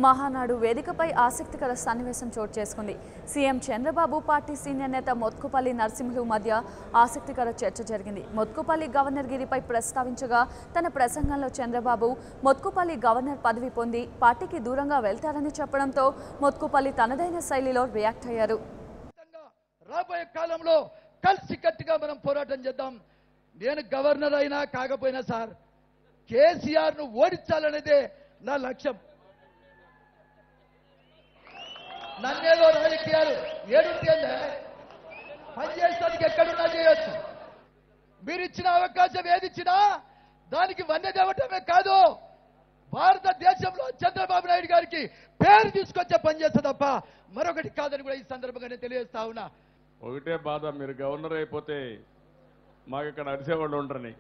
మహానాడు వేదికపై ఆసక్తికర సన్నివేశం చోటు చేసుకుంది. సీఎం చంద్రబాబు పార్టీ సీనియర్ నేత మోత్కుపల్లి నరసింహులు మధ్య ఆసక్తికర చర్చ జరిగింది. మోత్కుపల్లి గవర్నర్ గిరిపై ప్రస్తావించగా తన ప్రసంగంలో చంద్రబాబు మోత్కుపల్లి గవర్నర్ పదవి పొంది పార్టీకి దూరంగా వెళ్తారని చెప్పడంతో మోత్కుపల్లి తనదైన శైలిలో రియాక్ట్ అయ్యారు. రాబోయే కాలంలో కలిసికట్టుగా మనం పోరాటం చేద్దాం. నేను గవర్నర్ అయినా కాకపోయినా సార్ కేసీఆర్ ను ఓడించాలనేదే నా లక్ష్యం. నన్నేదో రాజకీయాలు ఏడుంటే పనిచేయడానికి ఎక్కడున్నా చేయొచ్చు. మీరు ఇచ్చిన అవకాశం ఏదిచ్చినా దానికి వన్నె తేవటమే కాదు, భారతదేశంలో చంద్రబాబు నాయుడు గారికి పేరు తీసుకొచ్చే పని చేస్తా తప్ప మరొకటి కాదని కూడా ఈ సందర్భంగా నేను తెలియజేస్తా ఉన్నా. ఒకటే బాధ, మీరు గవర్నర్ అయిపోతే మాకు ఇక్కడ అరిసేవాళ్ళు ఉండరని.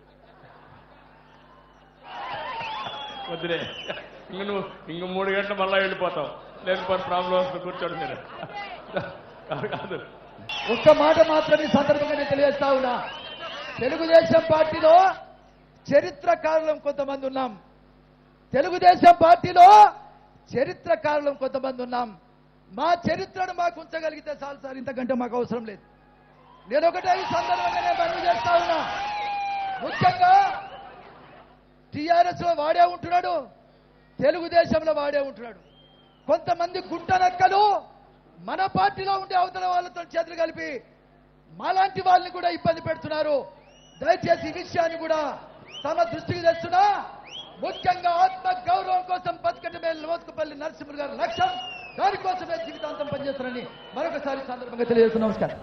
వద్దులే, నువ్వు 3 గంటలు మళ్ళా వెళ్ళిపోతావు. లేకపోతే ప్రాబ్లం వస్తుంది, కూర్చోండి మీరు. కాదు, ఒక్క మాట మాత్రం ఈ సందర్భంగా నేను తెలియజేస్తా ఉన్నా. తెలుగుదేశం పార్టీలో చరిత్రకారులం కొంతమంది ఉన్నాం. తెలుగుదేశం పార్టీలో చరిత్రకారులం కొంతమంది ఉన్నాం. మా చరిత్రను మాకు ఉంచగలిగితే చాలు సార్, ఇంతకంటే మాకు అవసరం లేదు. నేను ఒకటే ఈ సందర్భంగా నేను మనవి చేస్తా ఉన్నా. ముఖ్యంగా టీఆర్ఎస్ లో వాడే ఉంటున్నాడు, తెలుగుదేశంలో వాడే ఉంటున్నాడు. కొంతమంది గుంటనక్కలు మన పార్టీలో ఉండే అవతల వాళ్ళతో చేతులు కలిపి మాలాంటి వాళ్ళని కూడా ఇబ్బంది పెడుతున్నారు. దయచేసి ఈ విషయాన్ని కూడా తమ దృష్టికి తెస్తున్నా. ముఖ్యంగా ఆత్మ గౌరవం కోసం బతకటమే మోత్కుపల్లి నరసింహులు గారి లక్ష్యం. దానికోసమే జీవితాంతం పనిచేస్తారని మరొకసారి సందర్భంగా తెలియజేస్తున్నాం. నమస్కారం.